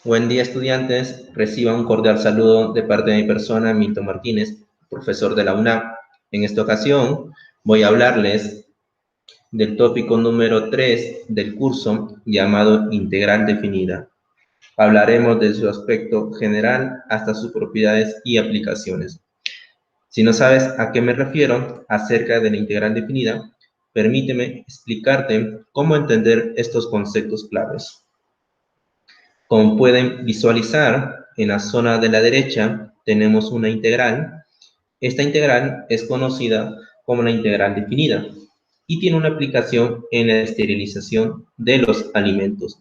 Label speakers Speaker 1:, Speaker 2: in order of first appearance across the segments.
Speaker 1: Buen día, estudiantes. Reciba un cordial saludo de parte de mi persona, Milton Martínez, profesor de la UNAM. En esta ocasión voy a hablarles del tópico número 3 del curso llamado Integral Definida. Hablaremos de su aspecto general hasta sus propiedades y aplicaciones. Si no sabes a qué me refiero acerca de la integral definida, permíteme explicarte cómo entender estos conceptos claves. Como pueden visualizar, en la zona de la derecha tenemos una integral. Esta integral es conocida como la integral definida y tiene una aplicación en la esterilización de los alimentos.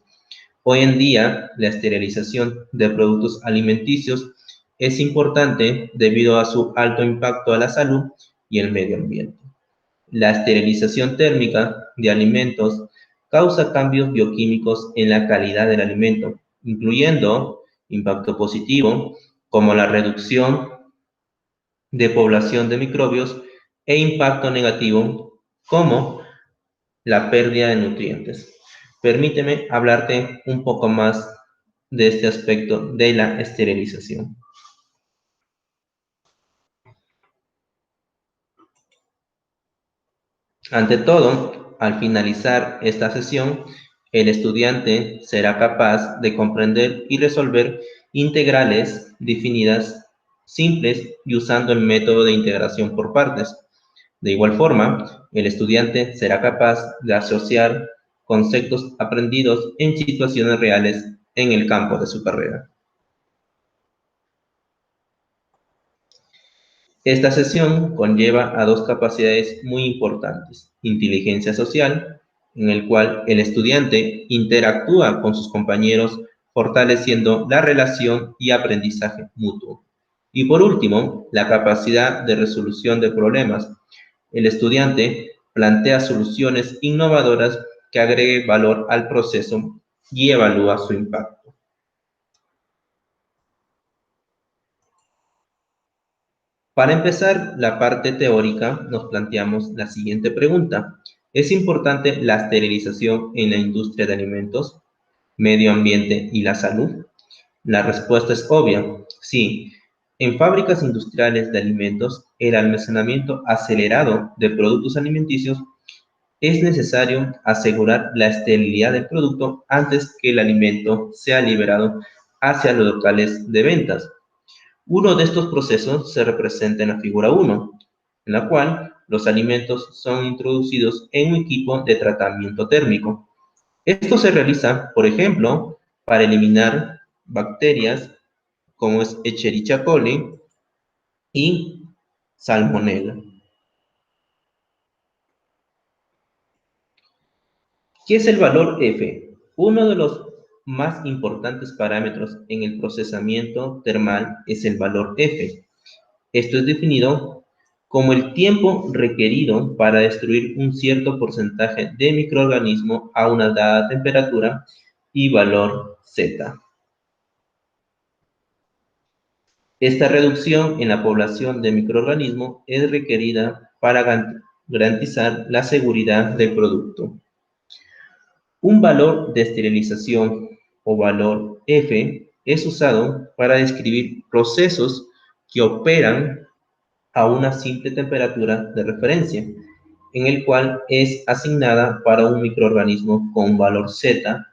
Speaker 1: Hoy en día, la esterilización de productos alimenticios es importante debido a su alto impacto a la salud y el medio ambiente. La esterilización térmica de alimentos causa cambios bioquímicos en la calidad del alimento, incluyendo impacto positivo como la reducción de población de microbios e impacto negativo como la pérdida de nutrientes. Permíteme hablarte un poco más de este aspecto de la esterilización. Ante todo, al finalizar esta sesión, el estudiante será capaz de comprender y resolver integrales definidas simples y usando el método de integración por partes. De igual forma, el estudiante será capaz de asociar conceptos aprendidos en situaciones reales en el campo de su carrera. Esta sesión conlleva a dos capacidades muy importantes: inteligencia social, en el cual el estudiante interactúa con sus compañeros fortaleciendo la relación y aprendizaje mutuo. Y por último, la capacidad de resolución de problemas. El estudiante plantea soluciones innovadoras que agreguen valor al proceso y evalúa su impacto. Para empezar la parte teórica, nos planteamos la siguiente pregunta: ¿es importante la esterilización en la industria de alimentos, medio ambiente y la salud? La respuesta es obvia: sí. En fábricas industriales de alimentos, el almacenamiento acelerado de productos alimenticios es necesario asegurar la esterilidad del producto antes que el alimento sea liberado hacia los locales de ventas. Uno de estos procesos se representa en la figura 1, en la cual los alimentos son introducidos en un equipo de tratamiento térmico. Esto se realiza, por ejemplo, para eliminar bacterias como es Escherichia coli y Salmonella. ¿Qué es el valor F? Uno de los más importantes parámetros en el procesamiento termal es el valor F. Esto es definido como el tiempo requerido para destruir un cierto porcentaje de microorganismos a una dada temperatura y valor Z. Esta reducción en la población de microorganismos es requerida para garantizar la seguridad del producto. Un valor de esterilización o valor F es usado para describir procesos que operan a una simple temperatura de referencia, en el cual es asignada para un microorganismo con un valor Z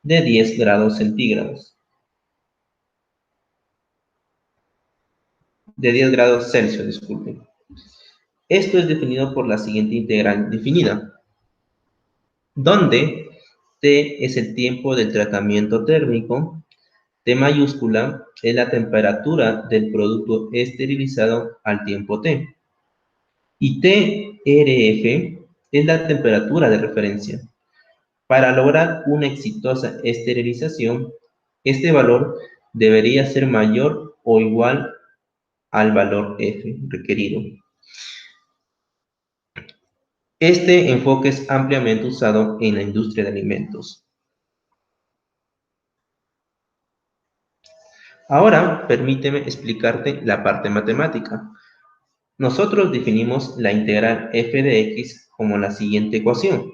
Speaker 1: de 10 grados centígrados, de 10 grados Celsius, disculpen. Esto es definido por la siguiente integral definida, donde T es el tiempo del tratamiento térmico, T mayúscula es la temperatura del producto esterilizado al tiempo T, y TRF es la temperatura de referencia. Para lograr una exitosa esterilización, este valor debería ser mayor o igual al valor F requerido. Este enfoque es ampliamente usado en la industria de alimentos. Ahora, permíteme explicarte la parte matemática. Nosotros definimos la integral f de x como la siguiente ecuación.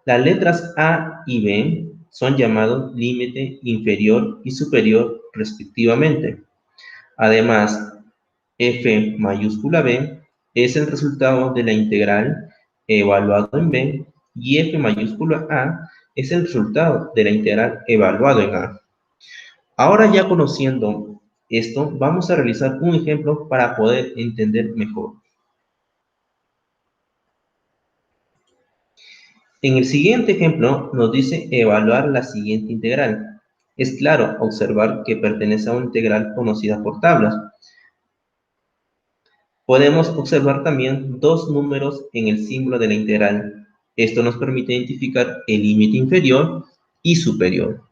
Speaker 1: Las letras a y b son llamados límite inferior y superior respectivamente. Además, f mayúscula b es el resultado de la integral evaluado en b y f mayúscula a es el resultado de la integral evaluado en a. Ahora ya conociendo esto, vamos a realizar un ejemplo para poder entender mejor. En el siguiente ejemplo nos dice evaluar la siguiente integral. Es claro observar que pertenece a una integral conocida por tablas. Podemos observar también dos números en el símbolo de la integral. Esto nos permite identificar el límite inferior y superior.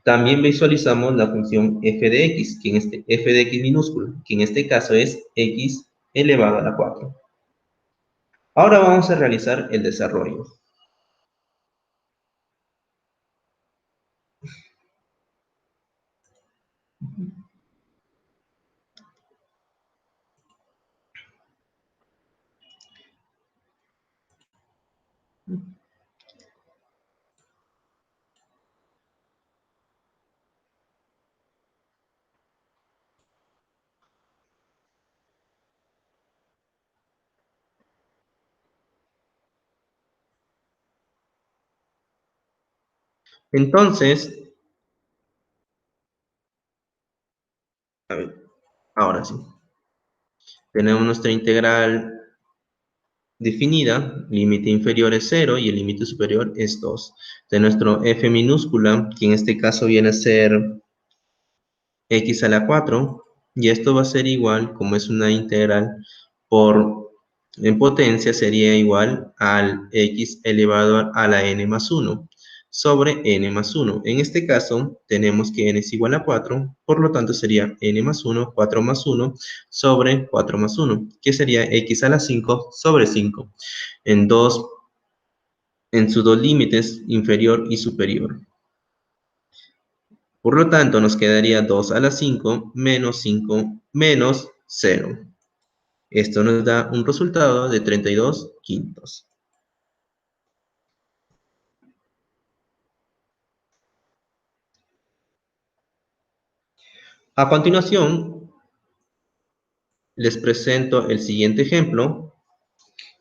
Speaker 1: También visualizamos la función f de x, f de x minúscula, que en este caso es x elevado a la 4. Ahora vamos a realizar el desarrollo. Entonces, a ver, ahora sí. Tenemos nuestra integral definida, límite inferior es 0 y el límite superior es 2. De nuestro f minúscula, que en este caso viene a ser x a la 4, y esto va a ser igual, como es una integral en potencia, sería igual al x elevado a la n más 1 sobre n más 1. En este caso, tenemos que n es igual a 4, por lo tanto sería n más 1, 4 más 1, sobre 4 más 1, que sería x a la 5 sobre 5, en sus dos límites, inferior y superior. Por lo tanto, nos quedaría 2 a la 5 menos 0. Esto nos da un resultado de 32 quintos. A continuación, les presento el siguiente ejemplo.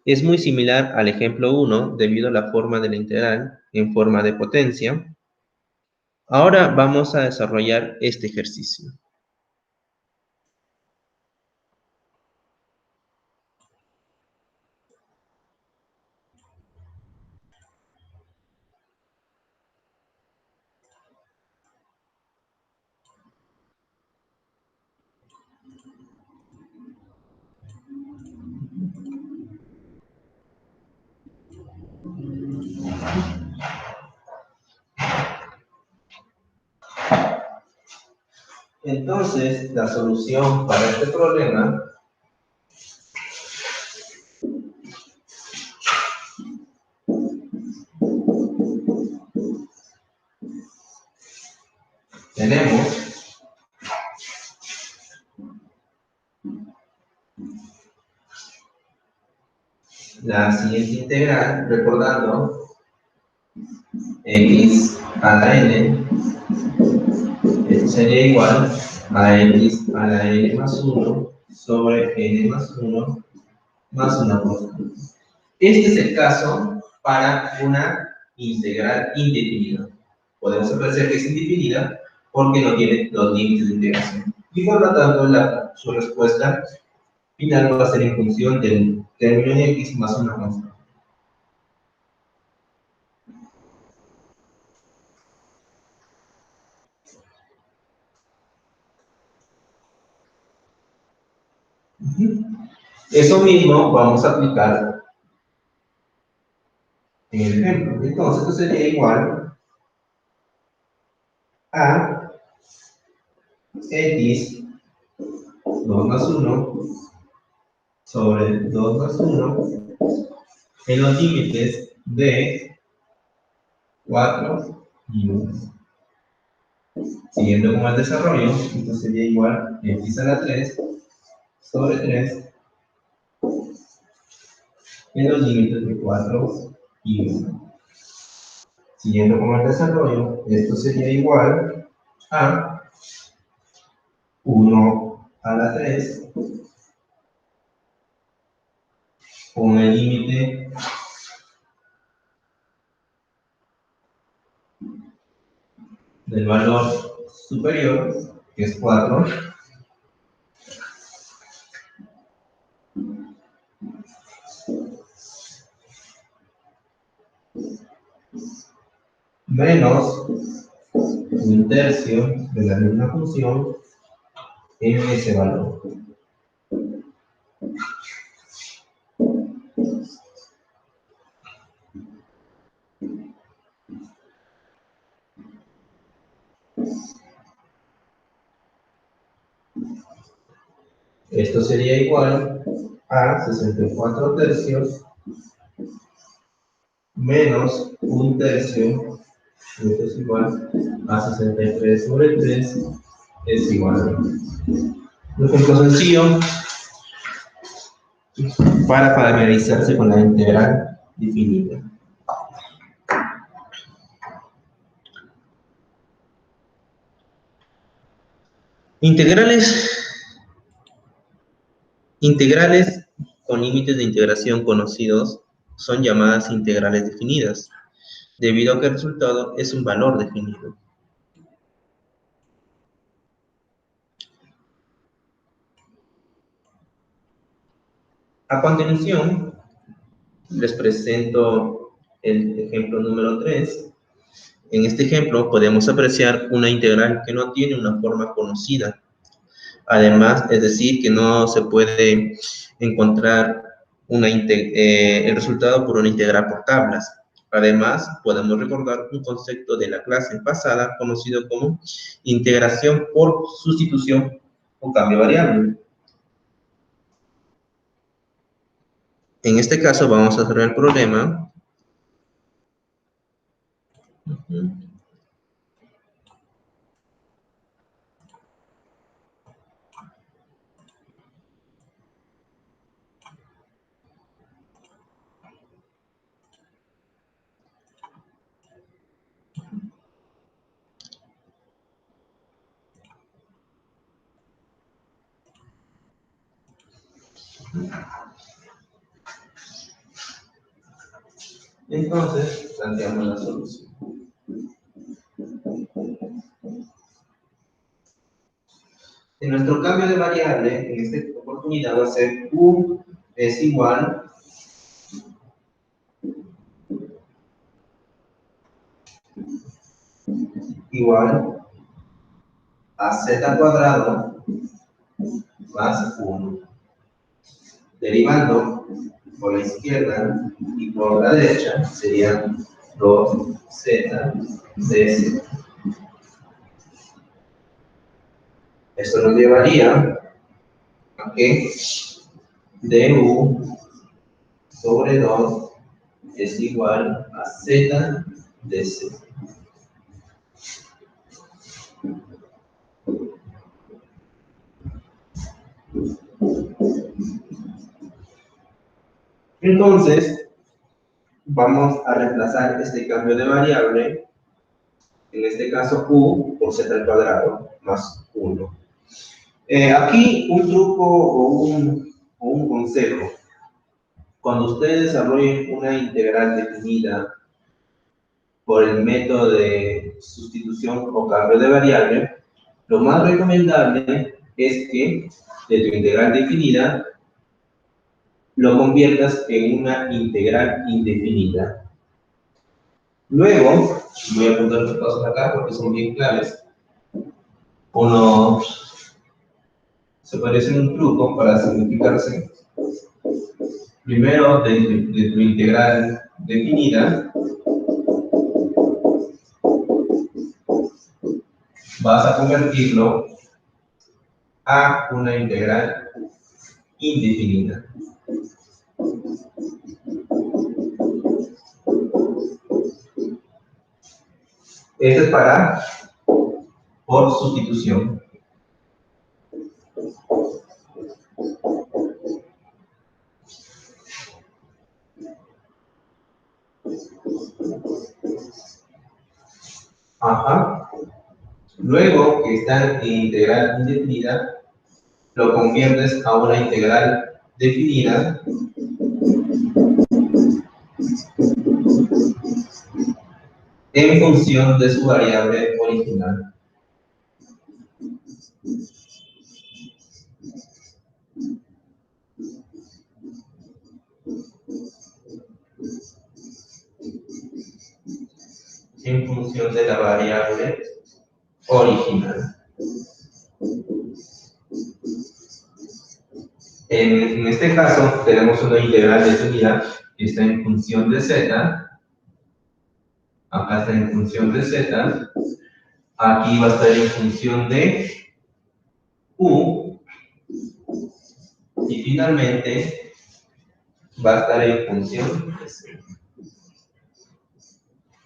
Speaker 1: Es muy similar al ejemplo 1 debido a la forma de la integral en forma de potencia. Ahora vamos a desarrollar este ejercicio. Entonces, la solución para este problema tenemos la siguiente integral, recordando x a la n, esto sería igual a x a la n más 1 sobre n más 1 más una constante. Este es el caso para una integral indefinida. Podemos apreciar que es indefinida porque no tiene los límites de integración. Y por lo tanto, su respuesta final va a ser en función del término en x más una constante. Eso mismo vamos a aplicar en el ejemplo. Entonces, esto sería igual a x 2 más 1 sobre 2 más 1 en los límites de 4 y 1. Siguiendo con el desarrollo, esto sería igual a x a la 3 sobre 3 en los límites de 4 y 1. Siguiendo con el desarrollo, esto sería igual a 1 a la 3 con el límite del valor superior, que es 4, menos un tercio de la misma función en ese valor. Esto sería igual a 64 tercios menos un tercio, esto es igual a 63 sobre 3, es igual a 20. Un ejemplo sencillo para familiarizarse con la integral definida. Integrales con límites de integración conocidos son llamadas integrales definidas, debido a que el resultado es un valor definido. A continuación, les presento el ejemplo número 3. En este ejemplo podemos apreciar una integral que no tiene una forma conocida. Además, es decir, que no se puede encontrar el resultado por una integral por tablas. Además, podemos recordar un concepto de la clase pasada conocido como integración por sustitución o cambio variable. En este caso vamos a hacer el problema. Entonces, planteamos la solución. En nuestro cambio de variable, en esta oportunidad va a ser u es igual a z cuadrado más 1. Derivando por la izquierda y por la derecha sería 2z ds. Esto nos llevaría a que du sobre 2 es igual a z dc. Entonces, vamos a reemplazar este cambio de variable, en este caso u por z al cuadrado más 1. Aquí un truco o un consejo. Cuando ustedes desarrollen una integral definida por el método de sustitución o cambio de variable, lo más recomendable es que de tu integral definida lo conviertas en una integral indefinida. Luego, voy a apuntar los pasos acá porque son bien claves. Uno se parece un truco para simplificarse. Primero, de tu integral definida, vas a convertirlo a una integral indefinida. Esto es para por sustitución. Ajá. Luego que está en integral indefinida, lo conviertes a una integral definida en función de su variable original. En función de la variable original. En este caso, tenemos una integral definida que está en función de z. Acá está en función de z. Aquí va a estar en función de u. Y finalmente va a estar en función de z.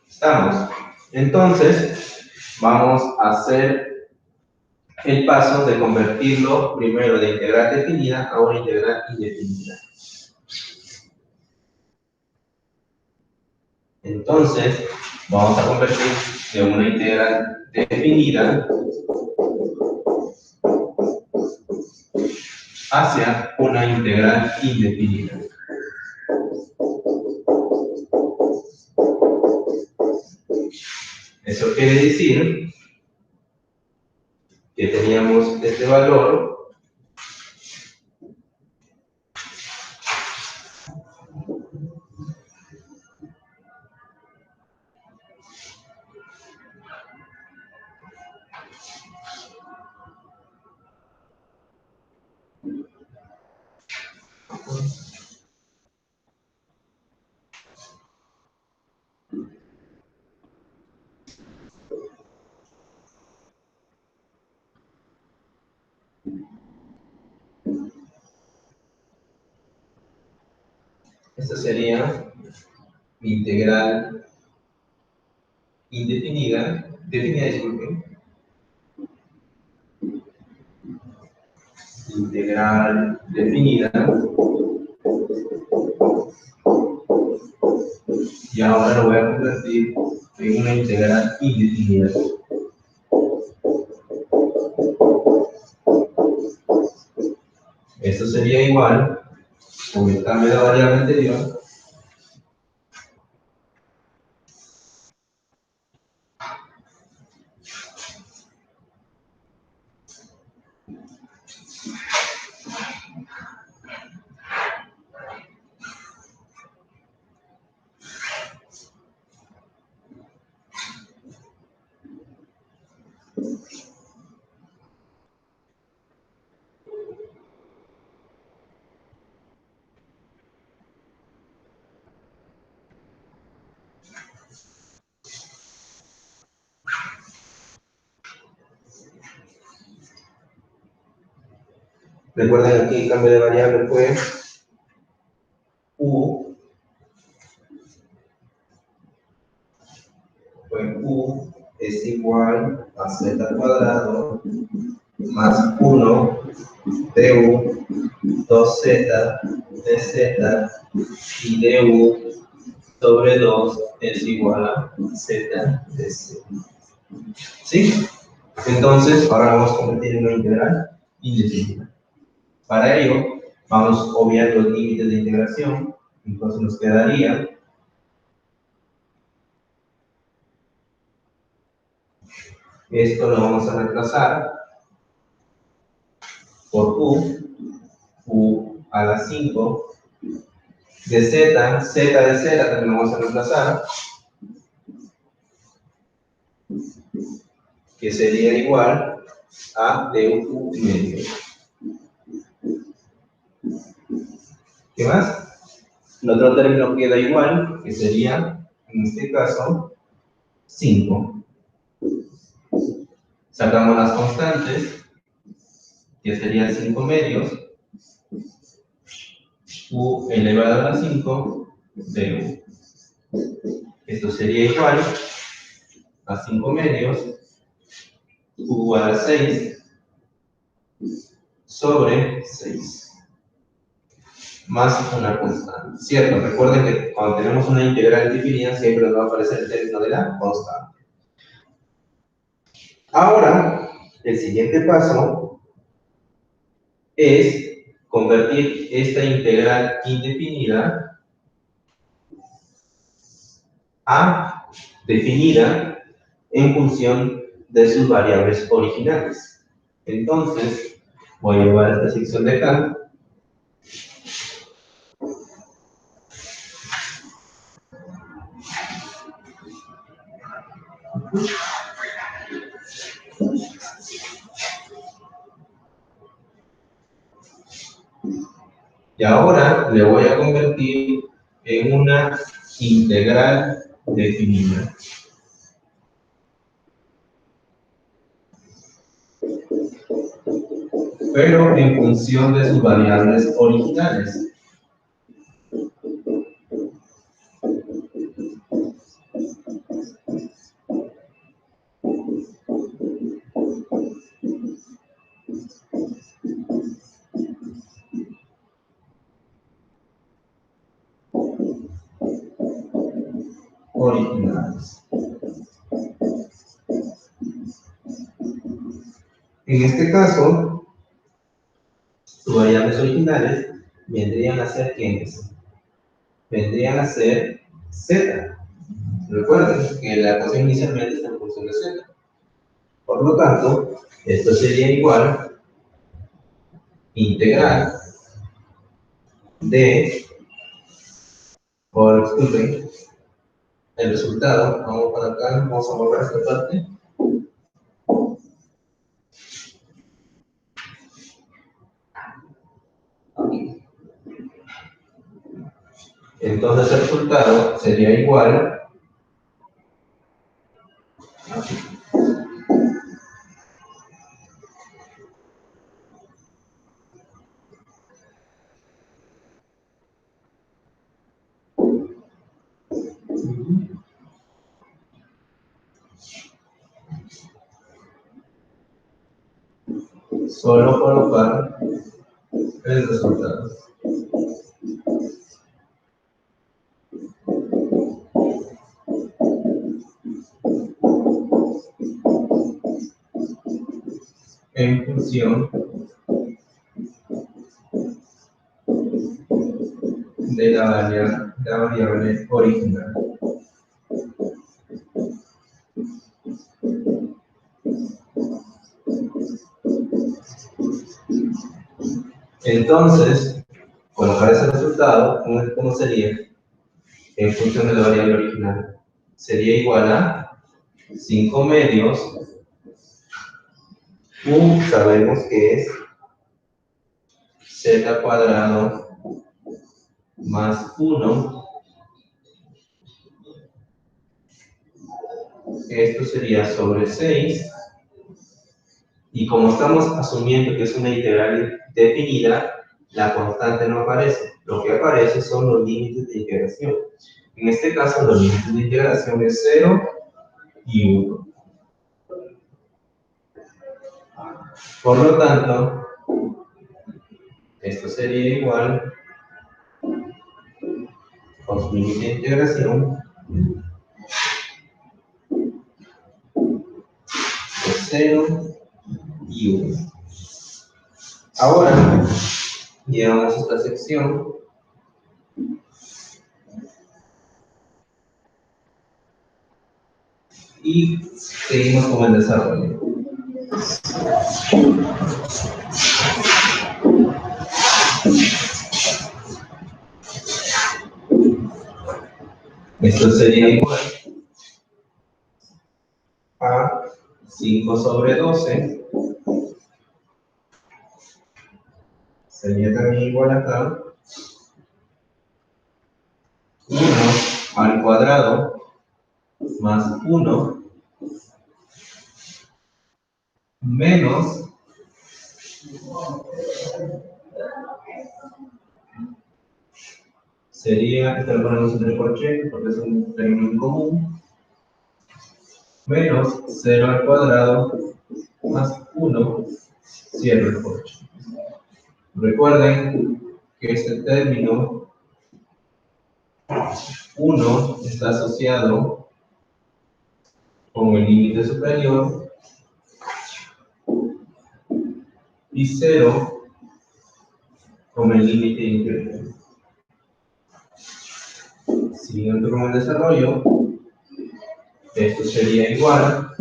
Speaker 1: ¿Estamos? Entonces, vamos a hacer el paso de convertirlo primero de integral definida a una integral indefinida. Entonces, vamos a convertir de una integral definida hacia una integral indefinida. Eso quiere decir que teníamos este valor esta sería mi integral definida, disculpen, integral definida, y ahora lo voy a convertir en una integral indefinida. Esto sería igual, con el cambio de la variable anterior, recuerden aquí el cambio de variable fue u, es igual a z al cuadrado más 1 du 2z dz y du sobre 2 es igual a z dz. ¿Sí? Entonces, ahora vamos a convertir en una integral indefinida. Para ello, vamos a obviar los límites de integración. Entonces nos quedaría esto lo vamos a reemplazar por u a la 5, de z de z también lo vamos a reemplazar, que sería igual a du medio. ¿Qué más? El otro término queda igual, que sería, en este caso, 5. Sacamos las constantes, que serían 5 medios, u elevado a la 5 de u. Esto sería igual a 5 medios, u a la 6 sobre 6. Más una constante. Cierto, recuerden que cuando tenemos una integral definida siempre nos va a aparecer el término de la constante. Ahora, el siguiente paso es convertir esta integral indefinida a definida en función de sus variables originales. Entonces, voy a llevar esta sección de acá. Y ahora le voy a convertir en una integral definida. Pero en función de sus variables originales. En este caso, sus variables originales vendrían a ser ¿quiénes? Vendrían a ser z. Recuerden que la ecuación inicialmente está en función de z. Por lo tanto, esto sería igual integral de, o disculpen, el resultado, vamos para acá, vamos a borrar esta parte. Aquí. Entonces el resultado sería igual aquí. Solo colocar el resultado. En función de la variable original. Entonces, colocar ese resultado, ¿cómo sería? En función de la variable original. Sería igual a 5 medios. Sabemos que es z cuadrado más 1. Esto sería sobre 6. Y como estamos asumiendo que es una integral definida, la constante no aparece. Lo que aparece son los límites de integración. En este caso, los límites de integración es 0 y 1. Por lo tanto, esto sería igual con su límite de integración de 0 y 1. Ahora, llevamos esta sección y seguimos con el desarrollo. Esto sería igual a 5 sobre 12. Sería también igual acá 1 al cuadrado más 1 menos sería, esto lo ponemos en el corche porque es un término en común, menos 0 al cuadrado más 1, cierro el corche. Recuerden que este término 1 está asociado con el límite superior y 0 como el límite inferior. Siguiendo con el desarrollo, esto sería igual a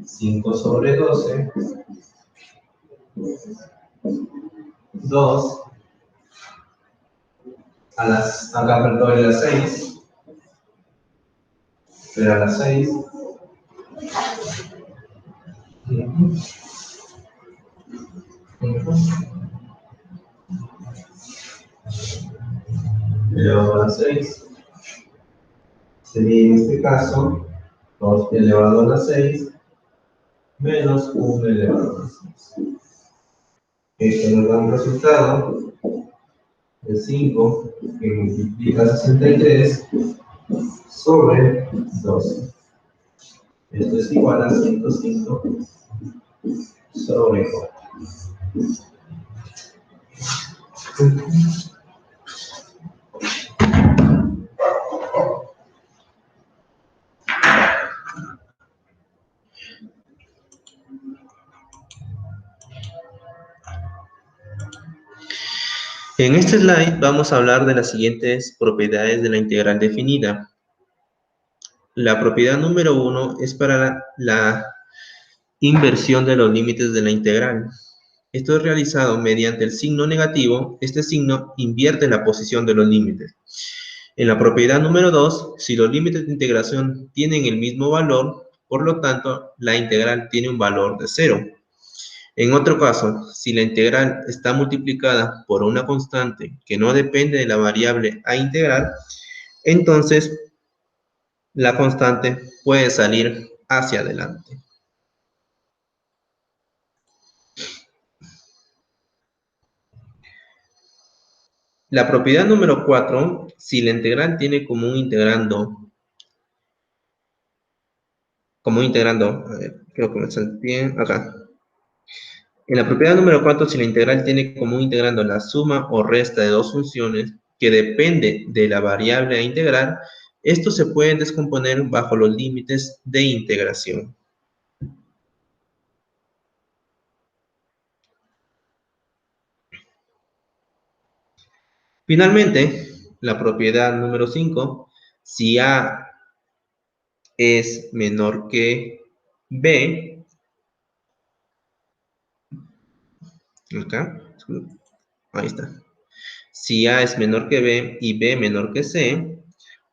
Speaker 1: 5 sobre 12, 2, acá faltó la 6, pero a la 6, elevado a la 6, sería en este caso 2 elevado a la 6 menos 1 elevado a la 6. Esto nos da un resultado de 5 que multiplica 63 sobre 12. Esto es igual a 105 sobre 4. En este slide vamos a hablar de las siguientes propiedades de la integral definida. La propiedad número 1 es para la inversión de los límites de la integral. Esto es realizado mediante el signo negativo. Este signo invierte la posición de los límites. En la propiedad número 2, si los límites de integración tienen el mismo valor, por lo tanto, la integral tiene un valor de 0. En otro caso, si la integral está multiplicada por una constante que no depende de la variable a integrar, entonces la constante puede salir hacia adelante. La propiedad número 4, si la integral tiene como un integrando, a ver, creo que me salté acá. En la propiedad número 4, si la integral tiene como un integrando la suma o resta de dos funciones que depende de la variable a integrar, estos se pueden descomponer bajo los límites de integración. Finalmente, la propiedad número 5, si A es menor que B, acá, ahí está. Si A es menor que B y B menor que C,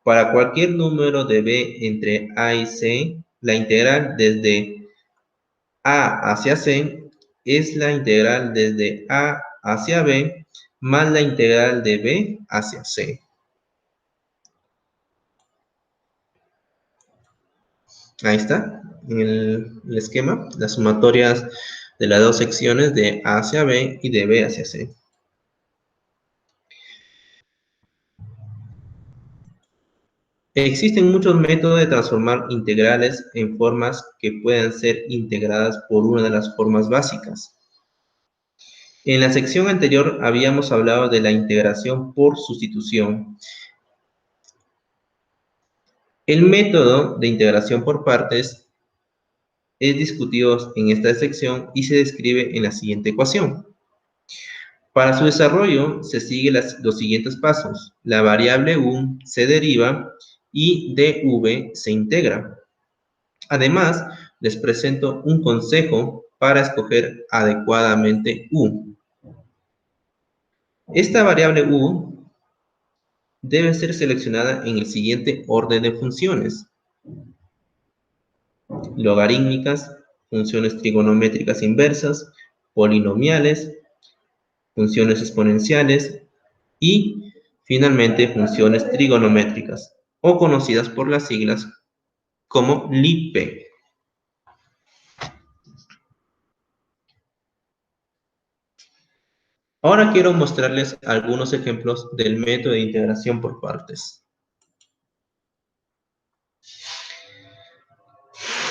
Speaker 1: para cualquier número de B entre A y C, la integral desde A hacia C es la integral desde A hacia B más la integral de B hacia C. Ahí está, en el esquema, las sumatorias de las dos secciones de A hacia B y de B hacia C. Existen muchos métodos de transformar integrales en formas que puedan ser integradas por una de las formas básicas. En la sección anterior habíamos hablado de la integración por sustitución. El método de integración por partes es discutido en esta sección y se describe en la siguiente ecuación. Para su desarrollo se siguen los siguientes pasos. La variable u se deriva y dv se integra. Además, les presento un consejo para escoger adecuadamente u. Esta variable u debe ser seleccionada en el siguiente orden de funciones: logarítmicas, funciones trigonométricas inversas, polinomiales, funciones exponenciales y, finalmente, funciones trigonométricas, o conocidas por las siglas como LIP. Ahora quiero mostrarles algunos ejemplos del método de integración por partes.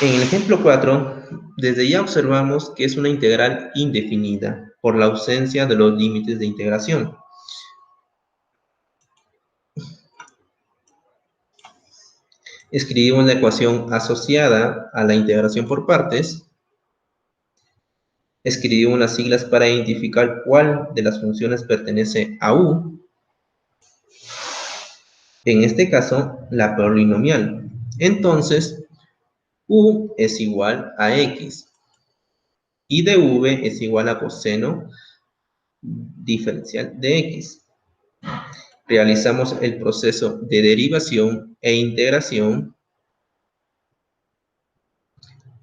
Speaker 1: En el ejemplo 4, desde ya observamos que es una integral indefinida por la ausencia de los límites de integración. Escribimos la ecuación asociada a la integración por partes. escribimos las siglas para identificar cuál de las funciones pertenece a U. En este caso, la polinomial. Entonces, U es igual a X y dv es igual a coseno diferencial de X. Realizamos el proceso de derivación e integración.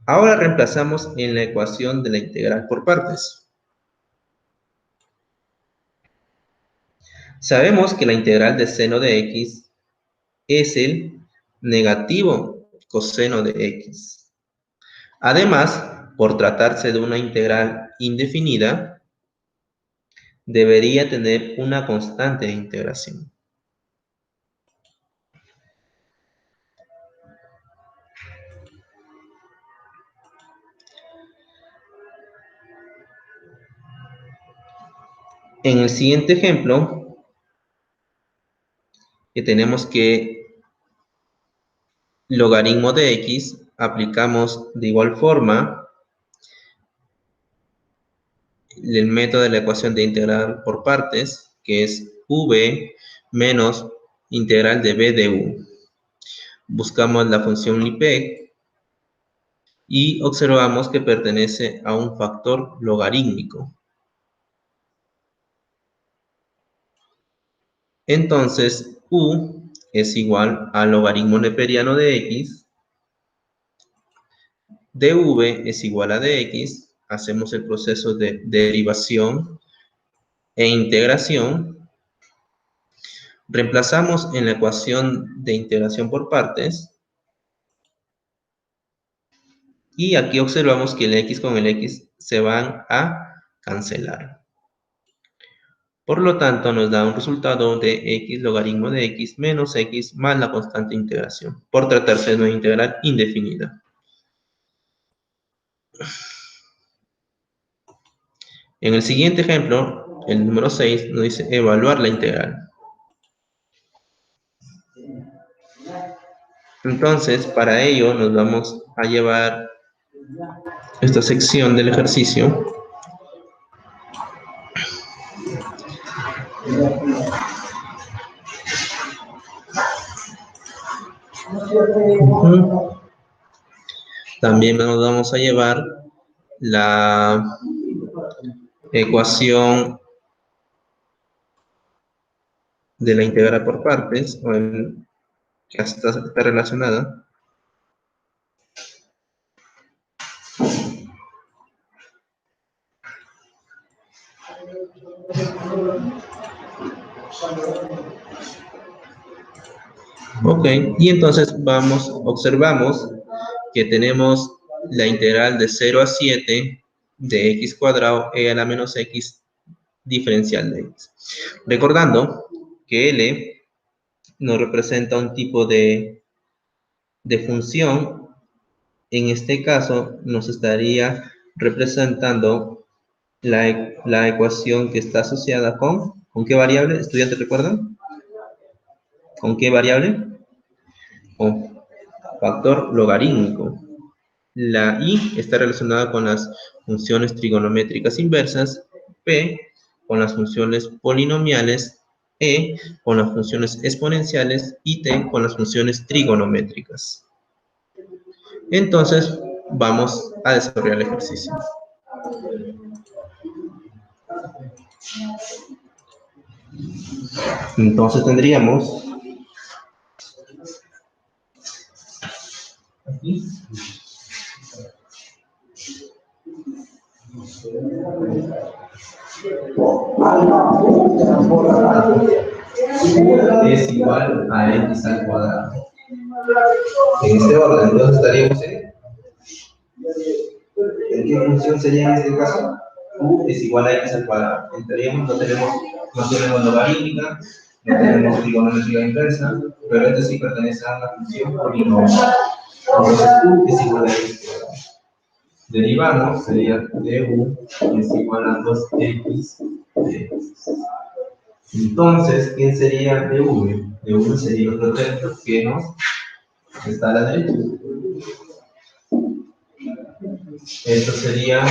Speaker 1: Ahora reemplazamos en la ecuación de la integral por partes. Sabemos que la integral de seno de X es el negativo coseno de X. Además, por tratarse de una integral indefinida, debería tener una constante de integración. En el siguiente ejemplo, que tenemos que logaritmo de X, aplicamos de igual forma el método de la ecuación de integral por partes, que es v menos integral de b de u. Buscamos la función LIPEC y observamos que pertenece a un factor logarítmico. Entonces, u es igual al logaritmo neperiano de x, dv es igual a dx, hacemos el proceso de derivación e integración, reemplazamos en la ecuación de integración por partes, y aquí observamos que el x con el x se van a cancelar. Por lo tanto, nos da un resultado de x logaritmo de x menos x más la constante de integración, por tratarse de una integral indefinida. En el siguiente ejemplo, el número 6, nos dice evaluar la integral. Entonces, para ello nos vamos a llevar esta sección del ejercicio. También nos vamos a llevar la ecuación de la integral por partes, o que está relacionada. Ok, y entonces observamos que tenemos la integral de 0 a 7 de x cuadrado e a la menos x diferencial de x. Recordando que L nos representa un tipo de función, en este caso nos estaría representando la ecuación que está asociada ¿con qué variable? ¿Estudiantes recuerdan? ¿Con qué variable? Con factor logarítmico. La y está relacionada con las funciones trigonométricas inversas, p con las funciones polinomiales, e con las funciones exponenciales y t con las funciones trigonométricas. Entonces, vamos a desarrollar el ejercicio. Entonces tendríamos aquí es igual a x al cuadrado. En este orden, entonces estaríamos ¿en qué función sería en este caso? U es igual a x al cuadrado. Estaríamos, no tenemos logarítmica, no tenemos trigonometría inversa, pero este sí pertenece a la función polinomial. Entonces u es igual a x cuadrado. Derivamos, sería du es igual a 2x de x. Entonces, ¿quién sería dv? dv sería otro término que nos está a la derecha. Esto sería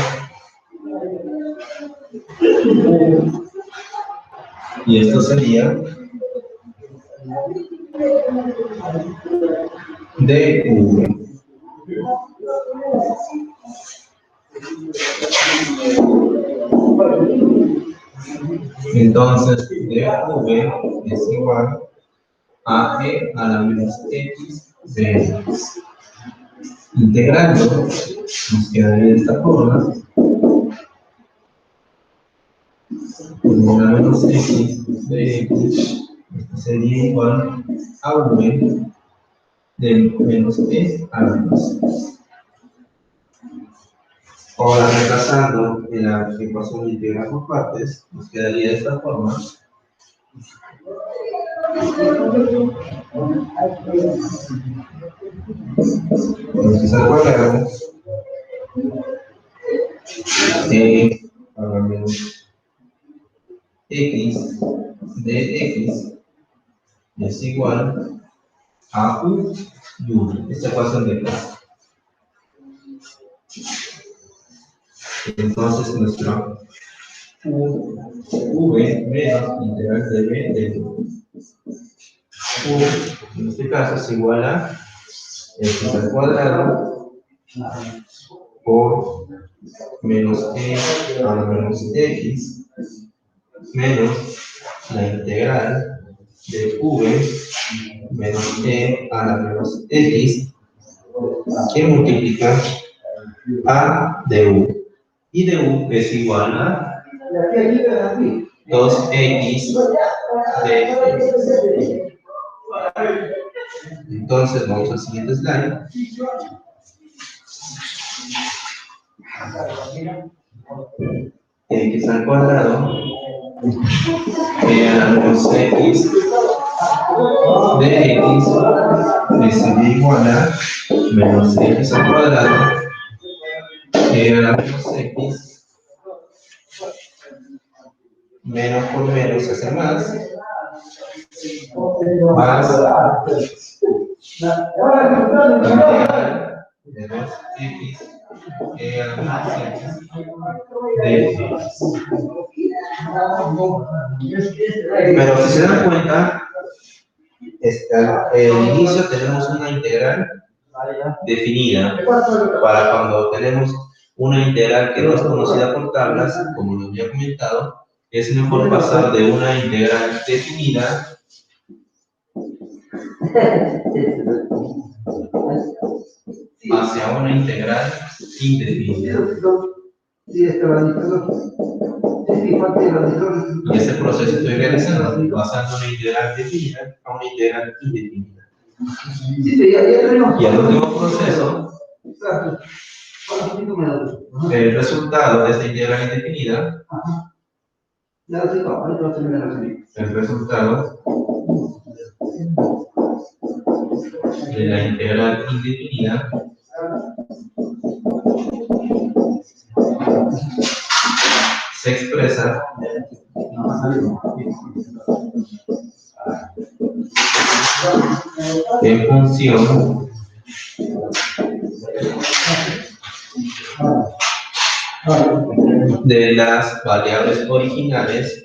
Speaker 1: Y esto sería dv. Entonces, dv es igual a e a la menos x de x. Integrando, nos quedaría de esta forma. La menos x de x sería igual a v de menos e a la menos x. Ahora, repasando en la ecuación de integral por partes, nos quedaría de esta forma. Entonces, al cuadrado a la menos x de x es igual a u y 1. Esta ecuación de acá. Entonces, nuestro v menos integral de b de u, en este caso es igual a x al cuadrado por menos e a la menos x menos la integral de v menos e a la menos x que multiplica a de u. Y de u es igual a 2x de x. Entonces vamos al siguiente slide. X al cuadrado a la menos x de x sería igual a menos x al cuadrado a la menos x menos por menos hace más integral de 2x a la menos x de x. Pero si se dan cuenta, al inicio tenemos una integral definida. Para cuando tenemos una integral que no es conocida por tablas, como lo había comentado, es mejor pasar de una integral definida hacia una integral indefinida. Y ese proceso estoy realizando, pasando de una integral definida a una integral indefinida. Y el último proceso, el resultado de esta integral indefinida, el resultado de la integral indefinida se expresa en función de las variables originales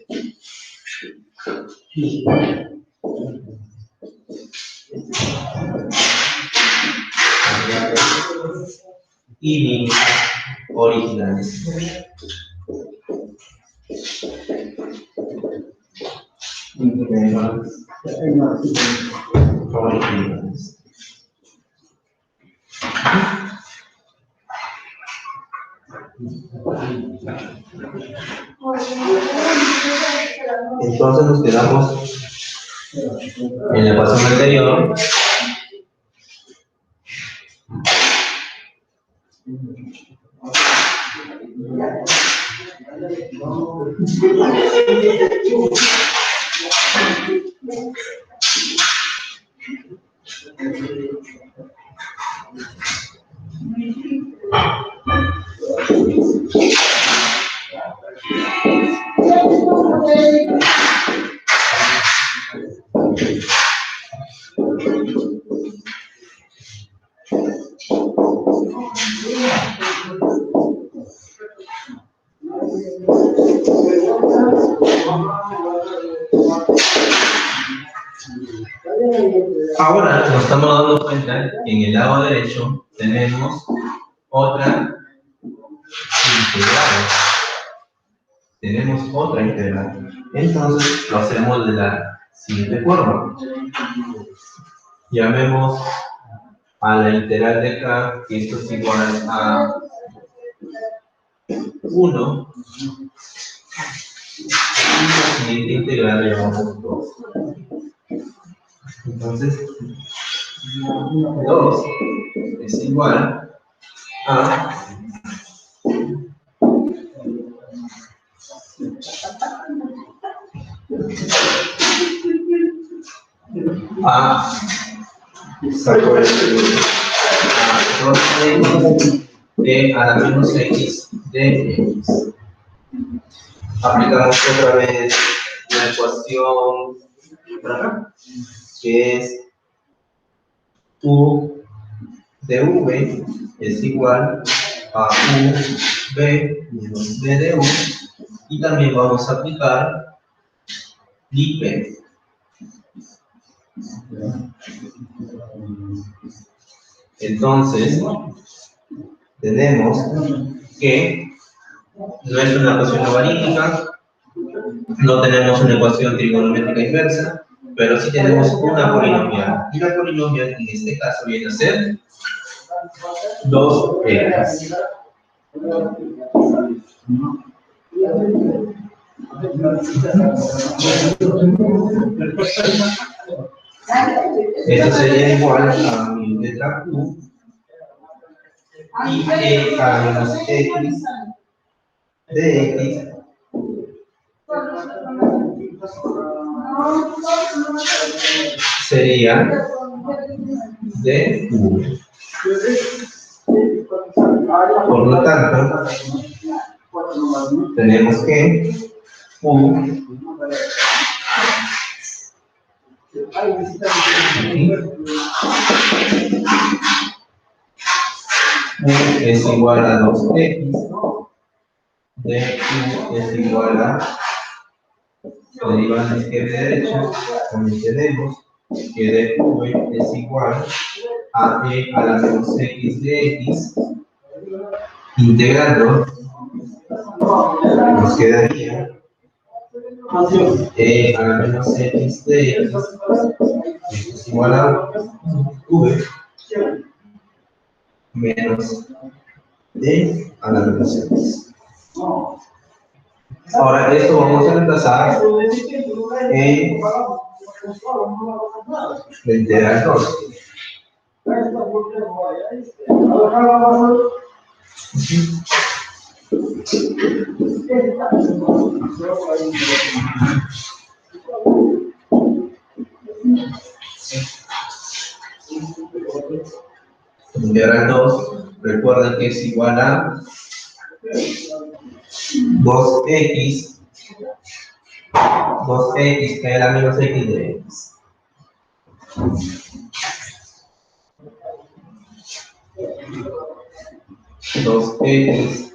Speaker 1: y límites originales. Originales. Entonces nos quedamos en la ecuación anterior Ahora nos estamos dando cuenta que en el lado derecho tenemos otra integral. Entonces lo hacemos de la siguiente forma. Llamemos a la integral de acá, que esto es igual a 1. Y la siguiente integral le llamamos 2. Entonces, 2 es igual a saco esto, a 2x de a la menos x de x. Aplicamos otra vez la ecuación que es u de v es igual a u b menos b de u, y también vamos a aplicar dp. Entonces, tenemos que no es una ecuación logarítmica, no tenemos una ecuación trigonométrica inversa, pero sí tenemos una polinomial. Y la polinomial en este caso viene a ser 2x. Esto sería igual a mi letra q y e a la menos x de x sería de v. Por lo tanto, tenemos que u es igual a 2x, de u es igual a, derivando izquierda y derecha, también tenemos que de v es igual a e a la menos x de x, integrando, nos quedaría e a la menos x de x es igual a v menos e a la menos x. Ahora esto vamos a reemplazar en la integral 2. Integral 2, recuerden que es igual a 2x que es la menos x de x. Dos x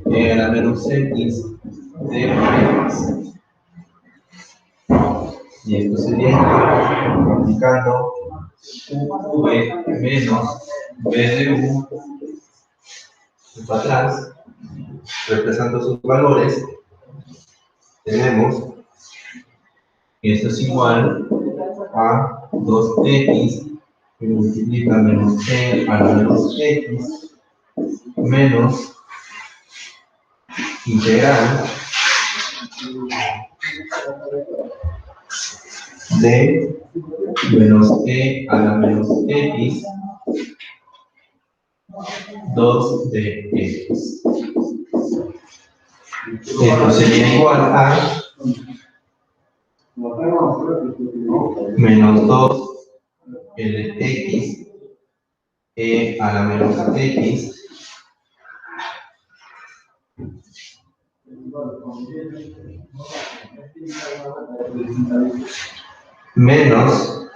Speaker 1: que es la menos x de x. Y esto sería aplicando v menos b de u para atrás, reemplazando sus valores. Tenemos que esto es igual a 2x que multiplica menos e a la menos x menos integral de menos e a la menos x 2 de x. Esto sería igual a menos 2 de x e a la menos x menos,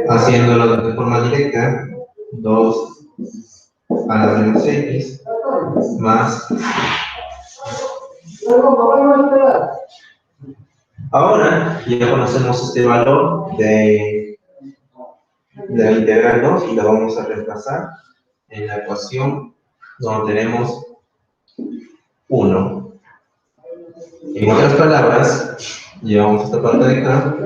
Speaker 1: haciéndolo de forma directa, 2 a la menos x más Ahora ya conocemos este valor de la integral 2 y la vamos a reemplazar en la ecuación donde tenemos 1. En otras palabras, llevamos esta parte de acá.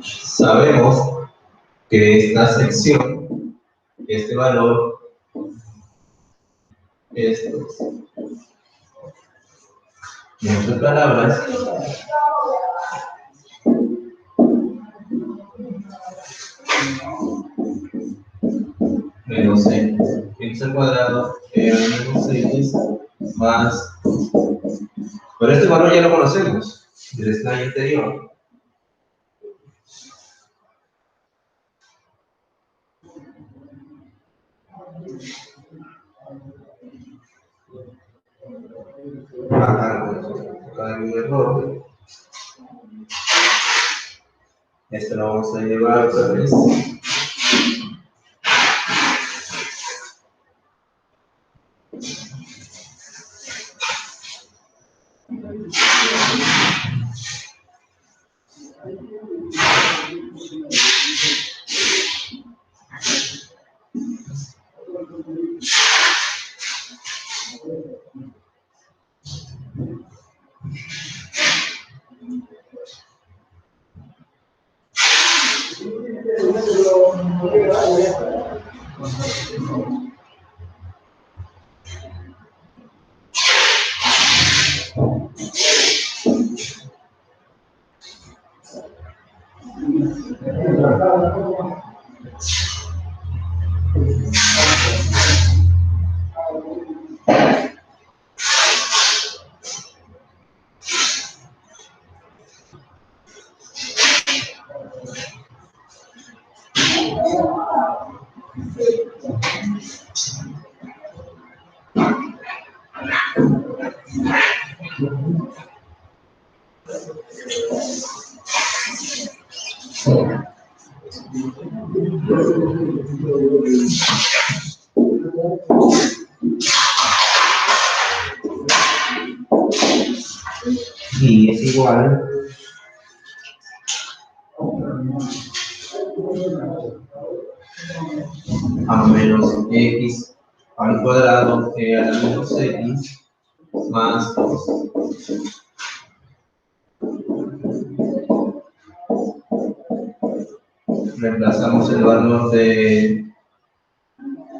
Speaker 1: Sabemos que esta sección, este valor, esto. En otras palabras, menos x al cuadrado menos x más. Pero este valor ya lo conocemos del slide anterior. Acá hay un error. Esto lo vamos a llevar otra vez. Y es igual a menos x al cuadrado a la menos x más 2. Reemplazamos el valor de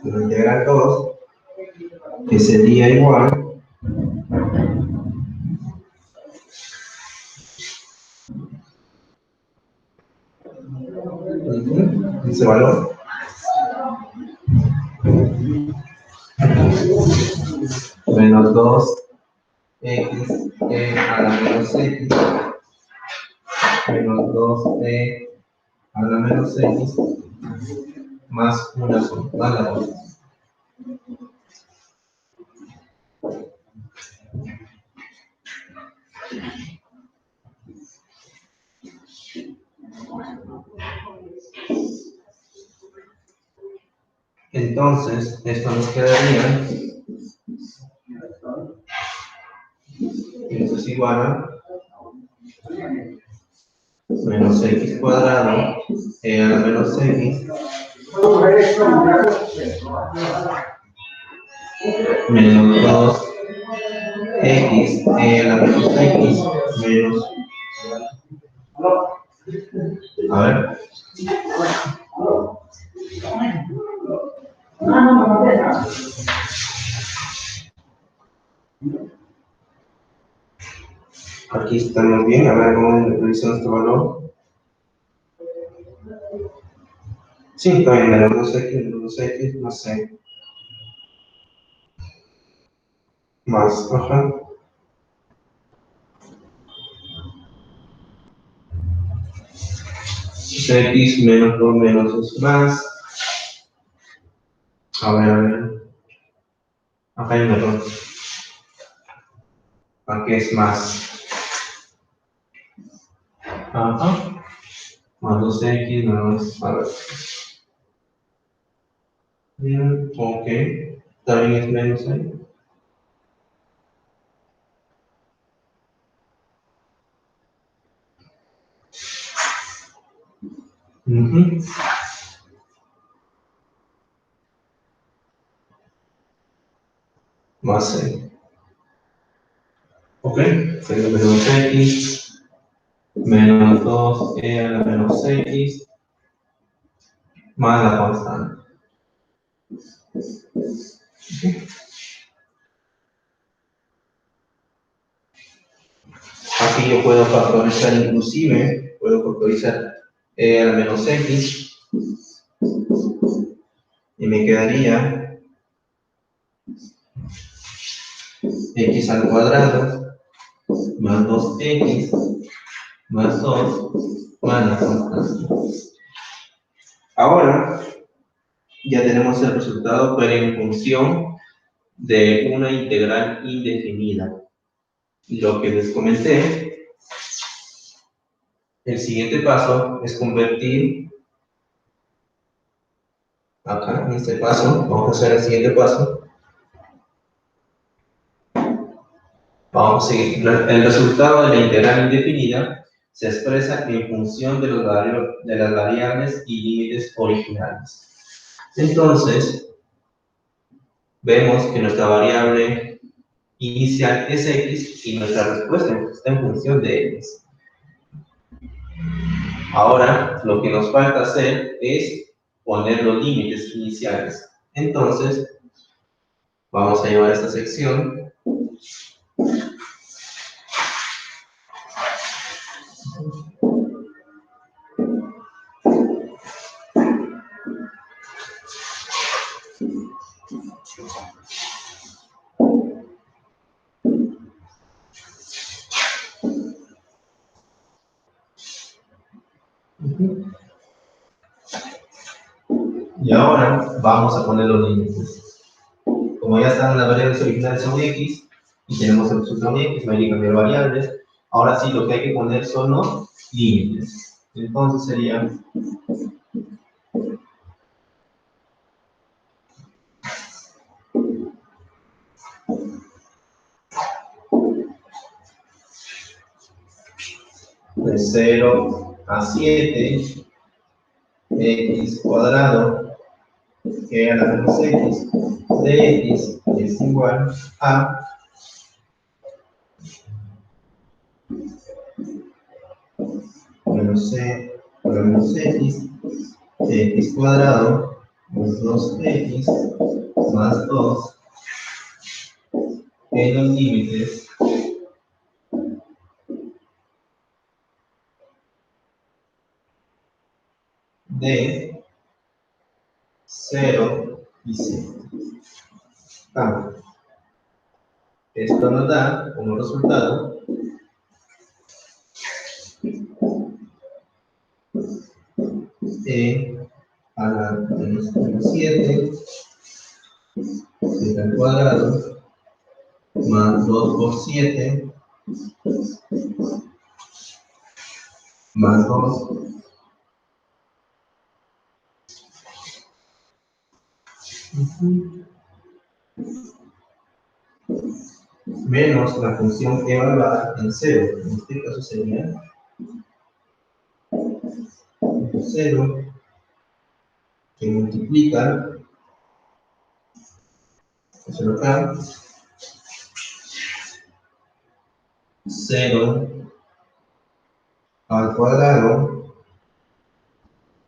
Speaker 1: la integral 2, que sería igual ese valor menos 2x a la menos x menos 2 a la menos x más una suma, más la otra. Entonces, esto nos quedaría, esto es igual a menos x cuadrado a la menos x menos 2x a la menos x menos, a ver, aquí estamos bien, a ver cómo revisamos este valor. Sí, está bien, menos 2x, no sé. Más, ajá. X menos 2 menos 2 más. A ver. Acá hay un error. Aquí es más. Ajá. Más 2x menos, a ver. Bien, ok. También es menos ahí. Más 6. Ok, sería menos x menos 2e a la menos x más la constante. Okay. Aquí yo puedo factorizar inclusive, puedo factorizar e a la menos x y me quedaría x al cuadrado más 2x más 2 más la constante. Ahora ya tenemos el resultado, pero en función de una integral indefinida. Lo que les comenté, el siguiente paso es convertir, acá en este paso, vamos a hacer el siguiente paso, vamos a seguir, el resultado de la integral indefinida se expresa en función de las variables y límites originales. Entonces, vemos que nuestra variable inicial es x y nuestra respuesta está en función de x. Ahora, lo que nos falta hacer es poner los límites iniciales. Entonces, vamos a llevar esta sección. Y ahora vamos a poner los límites. Como ya están las variables originales son x, y tenemos el resultado de x, no hay que cambiar variables. Ahora sí, lo que hay que poner son los límites. Entonces sería de 0 a 7, x cuadrado, que a la menos x, de x es igual a menos c a la menos x, de x cuadrado, más 2x, más 2, en los límites de 0 y 7. Esto nos da como resultado e a la menos 7 al cuadrado más 2 por 7 más 2 menos la función evaluada en 0. En este caso sería 0 que multiplica 0 acá, 0 al cuadrado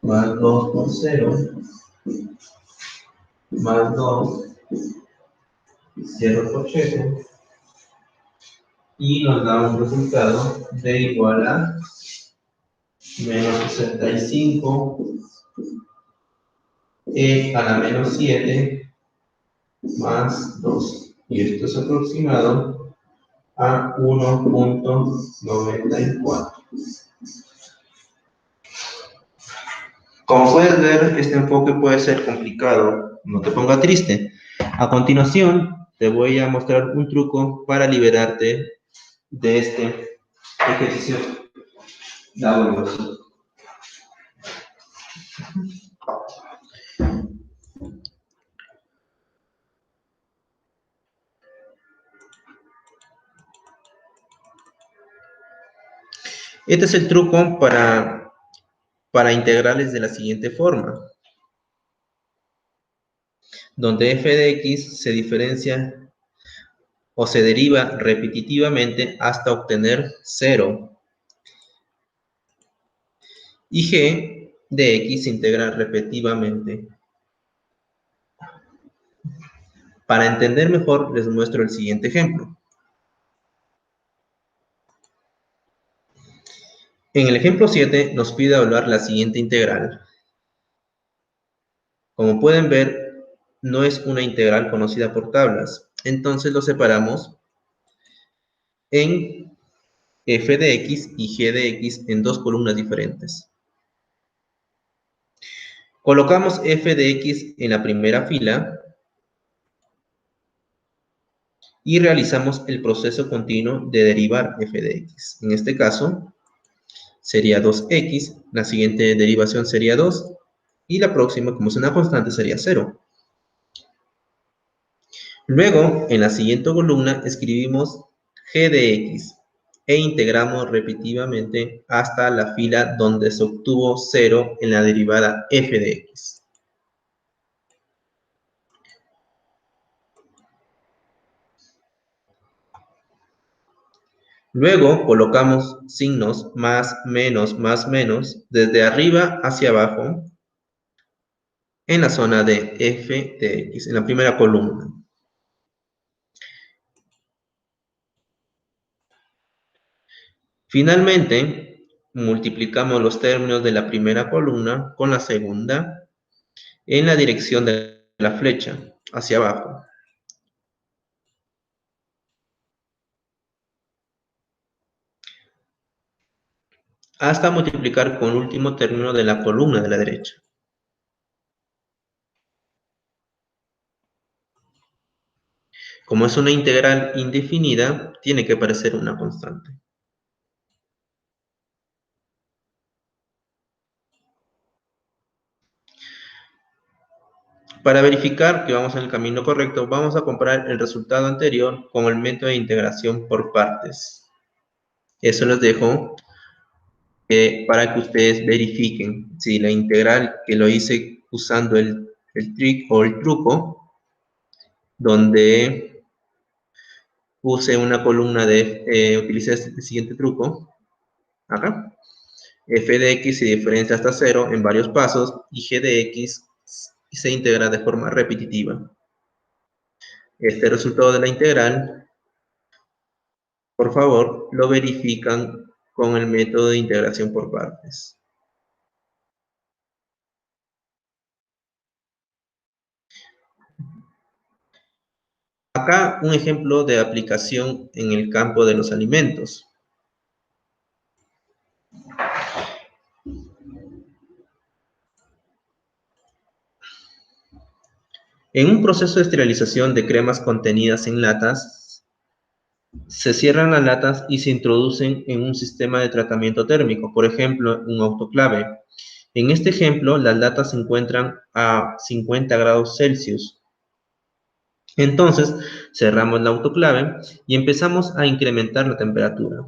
Speaker 1: más 2 por 0 más 2 0 por 7 y nos da un resultado de igual a menos 65 e a la menos 7 más 2. Y esto es aproximado a 1.94. Como puedes ver, este enfoque puede ser complicado. No te pongas triste. A continuación, te voy a mostrar un truco para liberarte de este ejercicio gaseoso. Este es el truco para integrales de la siguiente forma, donde f de x se diferencia o se deriva repetitivamente hasta obtener 0 y g de x se integra repetitivamente. Para entender mejor, les muestro el siguiente ejemplo. En el ejemplo 7 nos pide evaluar la siguiente integral. Como pueden ver, no es una integral conocida por tablas. Entonces lo separamos en f de x y g de x en dos columnas diferentes. Colocamos f de x en la primera fila y realizamos el proceso continuo de derivar f de x. En este caso, sería 2x, la siguiente derivación sería 2, y la próxima, como es una constante, sería 0. Luego, en la siguiente columna, escribimos g de x e integramos repetitivamente hasta la fila donde se obtuvo 0 en la derivada f de x. Luego colocamos signos más, menos, desde arriba hacia abajo en la zona de f de x, en la primera columna. Finalmente, multiplicamos los términos de la primera columna con la segunda en la dirección de la flecha, hacia abajo. Hasta multiplicar con el último término de la columna de la derecha. Como es una integral indefinida, tiene que aparecer una constante. Para verificar que vamos en el camino correcto, vamos a comparar el resultado anterior con el método de integración por partes. Eso les dejo para que ustedes verifiquen si la integral que lo hice usando el trick o el truco, donde puse una columna utilicé el siguiente truco, acá, f de x se diferencia hasta 0 en varios pasos y g de x se integra de forma repetitiva. Este resultado de la integral, por favor, lo verifican con el método de integración por partes. Acá un ejemplo de aplicación en el campo de los alimentos. En un proceso de esterilización de cremas contenidas en latas, se cierran las latas y se introducen en un sistema de tratamiento térmico, por ejemplo, un autoclave. En este ejemplo, las latas se encuentran a 50 grados Celsius. Entonces, cerramos la autoclave y empezamos a incrementar la temperatura.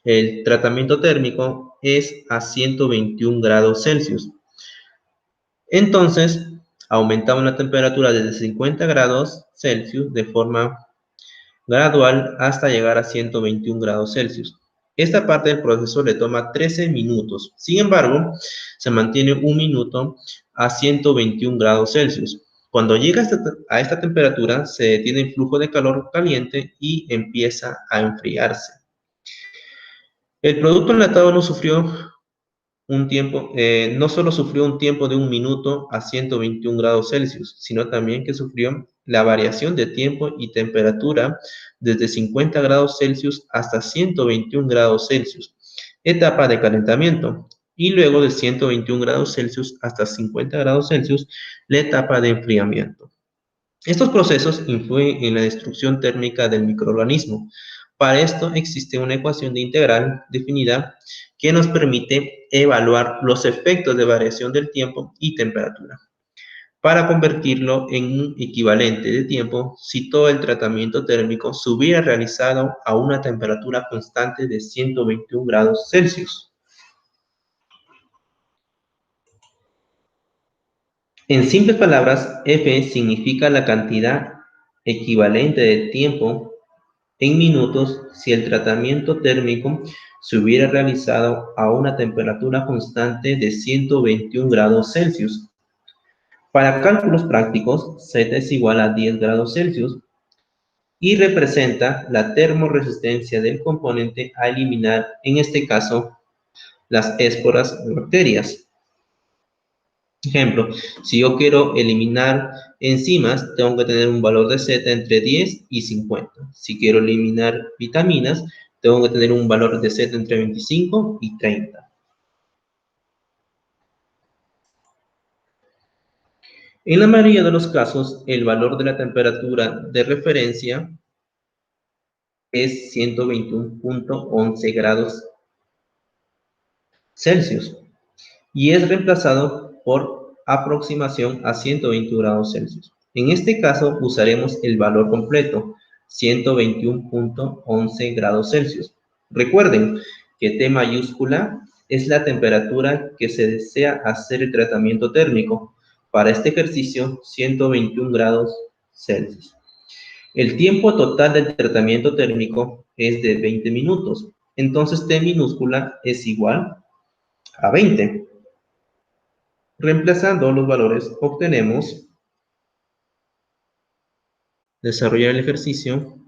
Speaker 1: El tratamiento térmico es a 121 grados Celsius. Entonces, aumentamos la temperatura desde 50 grados Celsius de forma gradual hasta llegar a 121 grados Celsius. Esta parte del proceso le toma 13 minutos. Sin embargo, se mantiene un minuto a 121 grados Celsius. Cuando llega a esta temperatura, se detiene el flujo de calor caliente y empieza a enfriarse. El producto enlatado no sufrió no solo sufrió un tiempo de un minuto a 121 grados Celsius, sino también que sufrió la variación de tiempo y temperatura desde 50 grados Celsius hasta 121 grados Celsius, etapa de calentamiento, y luego de 121 grados Celsius hasta 50 grados Celsius, la etapa de enfriamiento. Estos procesos influyen en la destrucción térmica del microorganismo. Para esto existe una ecuación de integral definida que nos permite evaluar los efectos de variación del tiempo y temperatura, para convertirlo en un equivalente de tiempo si todo el tratamiento térmico se hubiera realizado a una temperatura constante de 121 grados Celsius. En simples palabras, F significa la cantidad equivalente de tiempo en minutos si el tratamiento térmico se hubiera realizado a una temperatura constante de 121 grados Celsius. Para cálculos prácticos, Z es igual a 10 grados Celsius y representa la termoresistencia del componente a eliminar, en este caso, las esporas de bacterias. Ejemplo, si yo quiero eliminar enzimas, tengo que tener un valor de Z entre 10 y 50. Si quiero eliminar vitaminas, tengo que tener un valor de Z entre 25 y 30. En la mayoría de los casos, el valor de la temperatura de referencia es 121.11 grados Celsius y es reemplazado por aproximación a 121 grados Celsius. En este caso usaremos el valor completo, 121.11 grados Celsius. Recuerden que T mayúscula es la temperatura que se desea hacer el tratamiento térmico. Para este ejercicio, 121 grados Celsius. El tiempo total del tratamiento térmico es de 20 minutos. Entonces T minúscula es igual a 20. Reemplazando los valores, obtenemos desarrollar el ejercicio.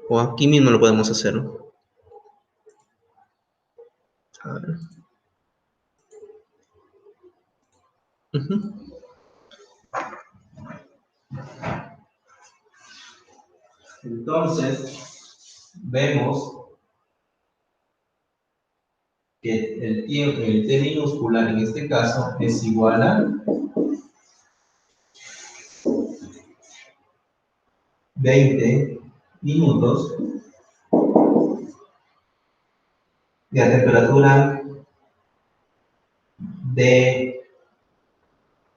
Speaker 1: O aquí mismo lo podemos hacer, ¿no? A ver. Entonces, vemos que el T minúscula en este caso es igual a 20 minutos de la temperatura de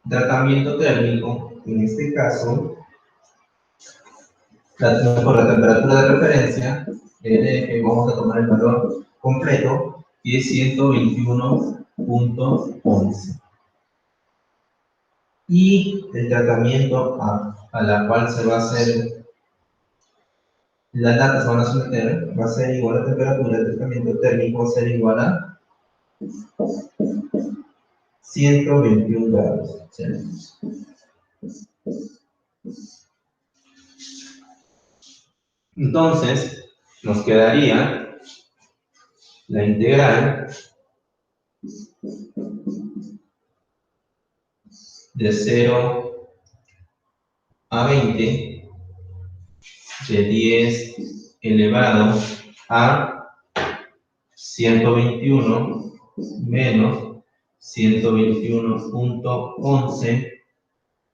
Speaker 1: tratamiento térmico, en este caso, la temperatura de referencia, vamos a tomar el valor completo, y es 121.11. Y el tratamiento a la cual se va a hacer, las datas se van a someter, va a ser igual a la temperatura del tratamiento térmico, va a ser igual a 121 grados Celsius. Entonces, nos quedaría la integral de 0 a 20 de 10 elevado a 121 menos 121.11.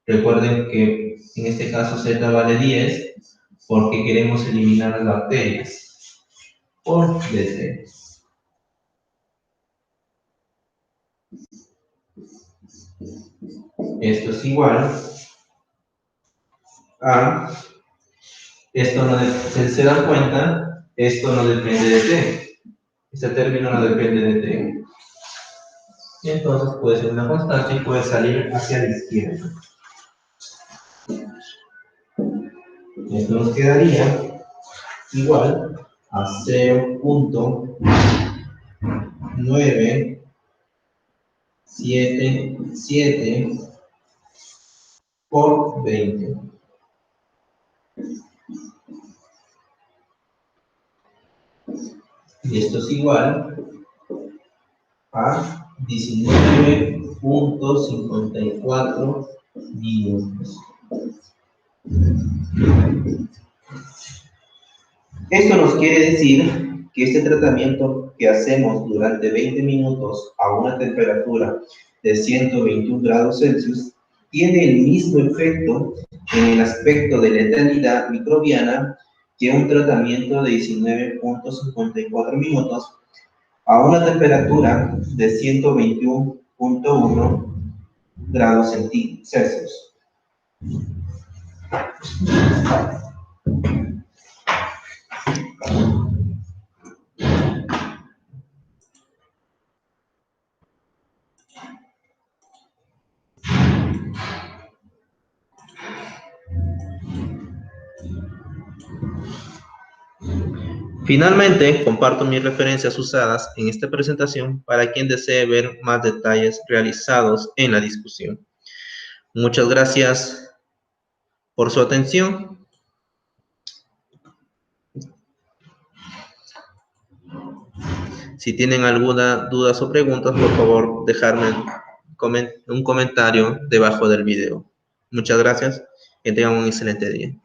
Speaker 1: Recuerden que en este caso Z vale 10 porque queremos eliminar las bacterias por DT. Esto es igual a, esto no se dan cuenta, esto no depende de T. Este término no depende de T. Y entonces puede ser una constante y puede salir hacia la izquierda. Esto nos quedaría igual a 0.977 por 20. Y esto es igual a 19.54 minutos. Esto nos quiere decir que este tratamiento que hacemos durante 20 minutos a una temperatura de 121 grados Celsius tiene el mismo efecto en el aspecto de letalidad microbiana que un tratamiento de 19.54 minutos a una temperatura de 121.1 grados Celsius. Finalmente, comparto mis referencias usadas en esta presentación para quien desee ver más detalles realizados en la discusión. Muchas gracias por su atención. Si tienen alguna duda o preguntas, por favor, dejarme un comentario debajo del video. Muchas gracias. Que tengan un excelente día.